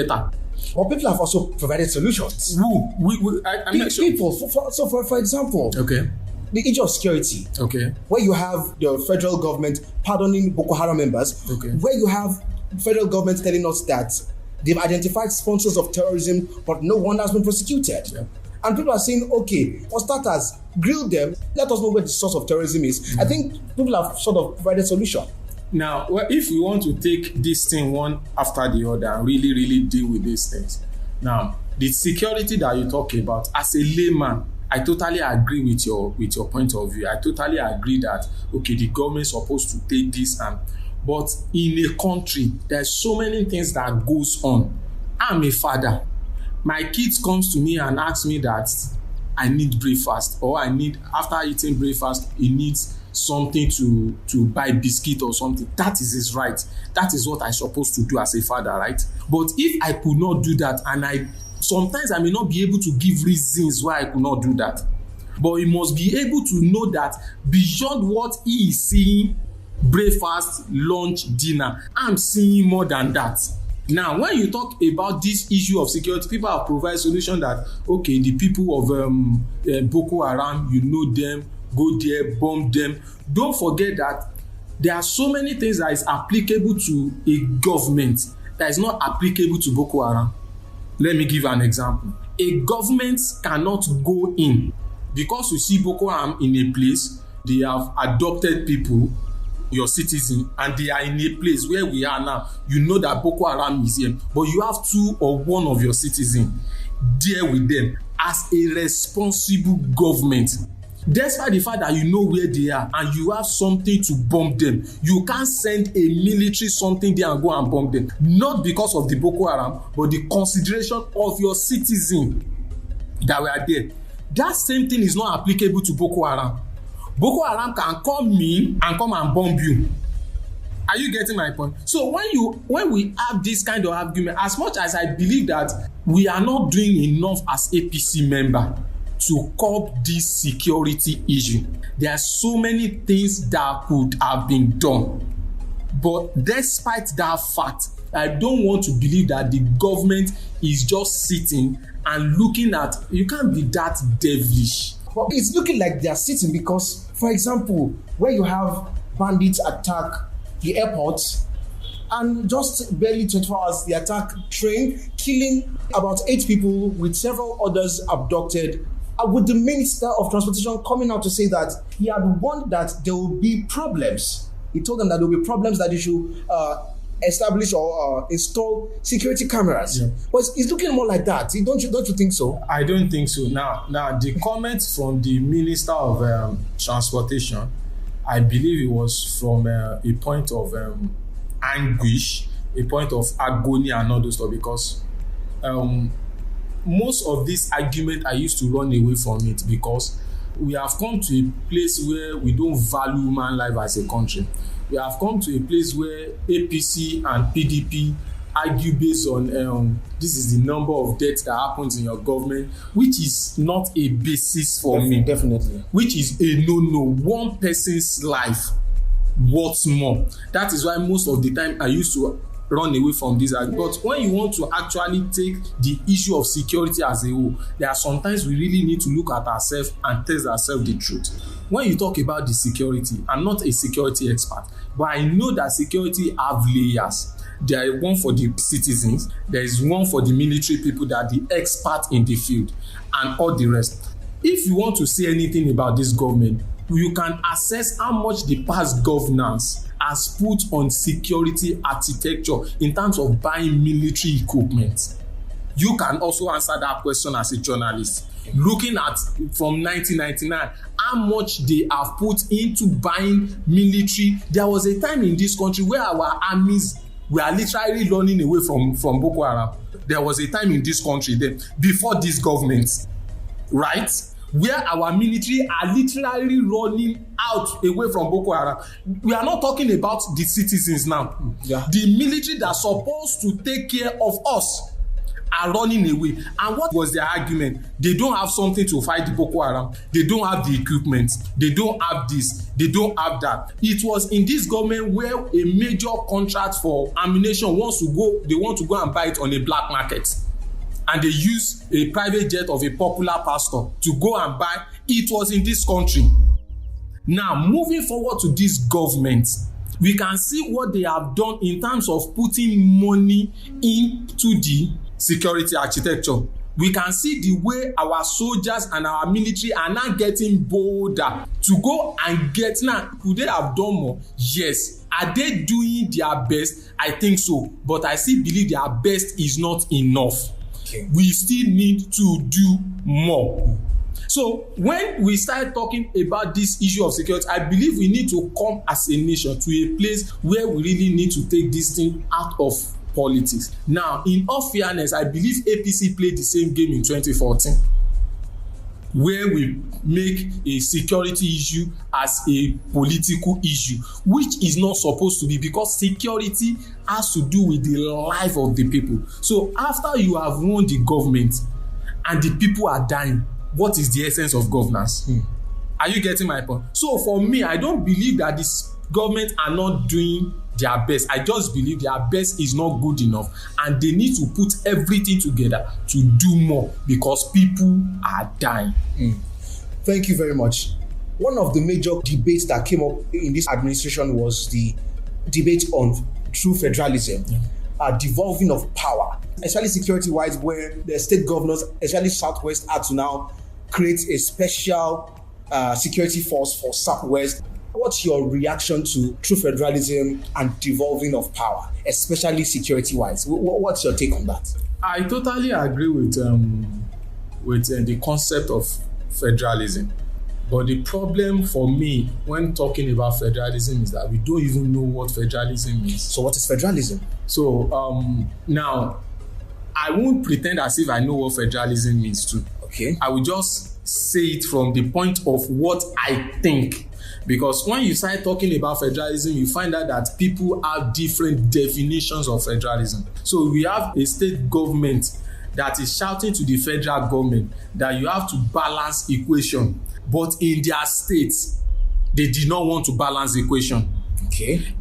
better. But people have also provided solutions. I'm not sure. People, for example, Okay. the issue of security, Okay. where you have the federal government pardoning Boko Haram members, Okay. where you have federal government telling us that they've identified sponsors of terrorism, but no one has been prosecuted. Yeah. And people are saying, okay, for starters, grill them, let us know where the source of terrorism is. I think people have sort of provided solution. Now, if we want to take this thing one after the other and really, really deal with these things. Now, the security that you talk about, as a layman, I totally agree with your point of view. I totally agree that, okay, the government is supposed to take this but in a country, there's so many things that goes on. I'm a father. My kids comes to me and asks me that I need breakfast, or after eating breakfast, he needs something to buy biscuit or something. That is his right. That is what I'm supposed to do as a father, right? But if I could not do that, and sometimes I may not be able to give reasons why I could not do that, but he must be able to know that beyond what he is seeing, breakfast, lunch, dinner, I'm seeing more than that. Now, when you talk about this issue of security, people have provided solution that, okay, the people of Boko Haram, you know them, go there, bomb them. Don't forget that there are so many things that is applicable to a government that is not applicable to Boko Haram. Let me give an example. A government cannot go in because you see Boko Haram in a place, they have adopted people, your citizen, and they are in a place where we are now. You know that Boko Haram is here, but you have 2 or 1 of your citizen there with them as a responsible government. Despite the fact that you know where they are and you have something to bomb them, you can't send a military something there and go and bomb them. Not because of the Boko Haram, but the consideration of your citizen that were there. That same thing is not applicable to Boko Haram. Boko Haram can come in and come and bomb you. Are you getting my point? So when we have this kind of argument, as much as I believe that we are not doing enough as APC member to curb this security issue, there are so many things that could have been done. But despite that fact, I don't want to believe that the government is just sitting and looking at, you can't be that devilish. But it's looking like they are sitting because, for example, where you have bandits attack the airport, and just barely 24 hours, they attack train, killing about 8 people with several others abducted. With the Minister of Transportation coming out to say that he had warned that there will be problems. He told them that there will be problems, that they should establish or install security cameras. Yeah. But it's looking more like that. Don't you think so? I don't think so. Now the comments from the Minister of Transportation, I believe it was from a point of anguish, a point of agony and all those stuff, because most of this argument I used to run away from it, because we have come to a place where we don't value human life as a country. We have come to a place where APC and PDP argue based on this is the number of deaths that happens in your government, which is not a basis for me. Definitely. Which is a no. One person's life worth more. That is why most of the time I used to run away from this. But when you want to actually take the issue of security as a whole, there are sometimes we really need to look at ourselves and tell ourselves the truth. When you talk about the security, I'm not a security expert, but I know that security have layers. There is one for the citizens, there is one for the military people that are the expert in the field, and all the rest. If you want to say anything about this government, you can assess how much the past governance has put on security architecture in terms of buying military equipment. You can also answer that question as a journalist. Looking at from 1999, how much they have put into buying military. There was a time in this country where our armies were literally running away from Boko Haram. There was a time in this country then, before this government, right? Where our military are literally running out away from Boko Haram. We are not talking about the citizens now. Yeah. The military that are supposed to take care of us are running away. And what was their argument? They don't have something to fight the Boko Haram. They don't have the equipment. They don't have this. They don't have that. It was in this government where a major contract for ammunition they want to go and buy it on a black market. And they use a private jet of a popular pastor to go and buy. It was in this country. Now, moving forward to this government, we can see what they have done in terms of putting money into the security architecture. We can see the way our soldiers and our military are now getting bolder to go and get. Now, could they have done more? Yes. Are they doing their best? I think so. But I still believe their best is not enough. Okay. We still need to do more. So when we start talking about this issue of security, I believe we need to come as a nation to a place where we really need to take this thing out of politics. Now, in all fairness, I believe APC played the same game in 2014, where we make a security issue as a political issue, which is not supposed to be, because security has to do with the life of the people. So after you have won the government and the people are dying, what is the essence of governance? Are you getting my point? So for me, I don't believe that this government are not doing their best. I just believe their best is not good enough, and they need to put everything together to do more, because people are dying. Thank you very much. One of the major debates that came up in this administration was the debate on true federalism, devolving of power, especially security-wise, where the state governors, especially Southwest, had to now create a special security force for Southwest. What's your reaction to true federalism and devolving of power, especially security-wise? What's your take on that? I totally agree with the concept of federalism. But the problem for me when talking about federalism is that we don't even know what federalism is. So what is federalism? So now, I won't pretend as if I know what federalism means too. Okay. I will just say it from the point of what I think. Because when you start talking about federalism, you find out that people have different definitions of federalism. So we have a state government that is shouting to the federal government that you have to balance equation. But in their states, they did not want to balance the equation. Okay.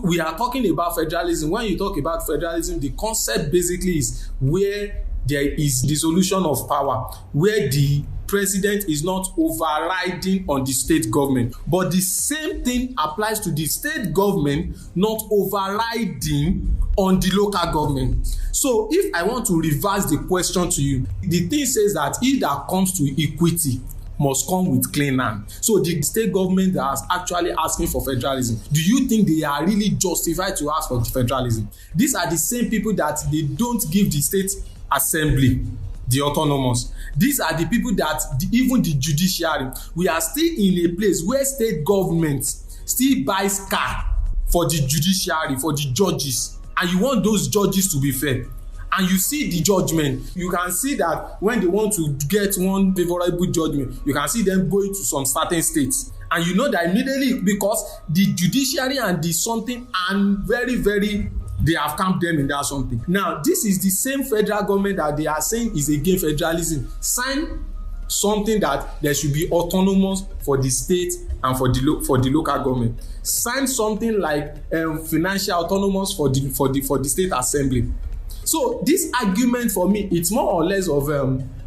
We are talking about federalism. When you talk about federalism, the concept basically is where there is dissolution of power, where the president is not overriding on the state government. But the same thing applies to the state government not overriding on the local government. So if I want to reverse the question to you, the thing says that if that comes to equity, must come with clean hand. So the state government that is actually asking for federalism, do you think they are really justified to ask for federalism? These are the same people that they don't give the state assembly, the autonomous. These are the people that even the judiciary, we are still in a place where state government still buys car for the judiciary, for the judges, and you want those judges to be fair. And you see the judgment, you can see that when they want to get one favorable judgment, you can see them going to some certain states. And you know that immediately, because the judiciary and the something are very, very, they have camped them in that something. Now, this is the same federal government that they are saying is against federalism. Sign something that there should be autonomous for the state and for the local government. Sign something like financial autonomous for the state assembly. So this argument for me, it's more or less of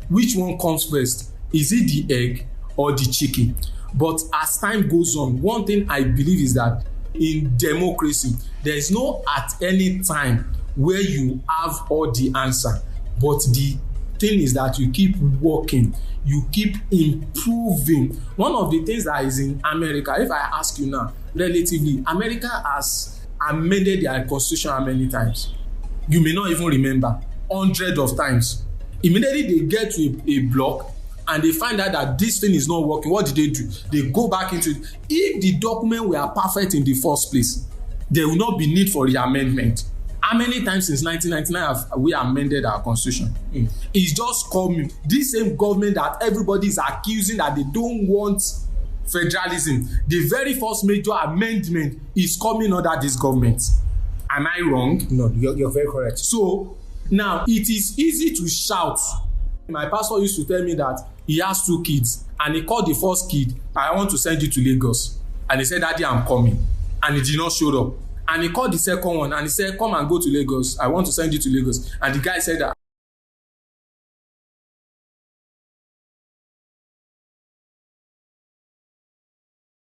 which one comes first. Is it the egg or the chicken? But as time goes on, one thing I believe is that in democracy, there is no at any time where you have all the answer. But the thing is that you keep working, you keep improving. One of the things that is in America, if I ask you now, relatively, America has amended their constitution how many times? You may not even remember, hundreds of times. Immediately they get to a block and they find out that this thing is not working. What did they do? They go back into it. If the document were perfect in the first place, there will not be need for the amendment. How many times since 1999 have we amended our constitution? It's just coming. This same government that everybody is accusing that they don't want federalism, the very first major amendment is coming under this government. Am I wrong? No, you're very correct. So Now, it is easy to shout. My pastor used to tell me that he has 2 kids and he called the first kid, I want to send you to Lagos. And he said, Daddy, I'm coming. And he did not show up. And he called the second one and he said, come and go to Lagos. I want to send you to Lagos. And the guy said,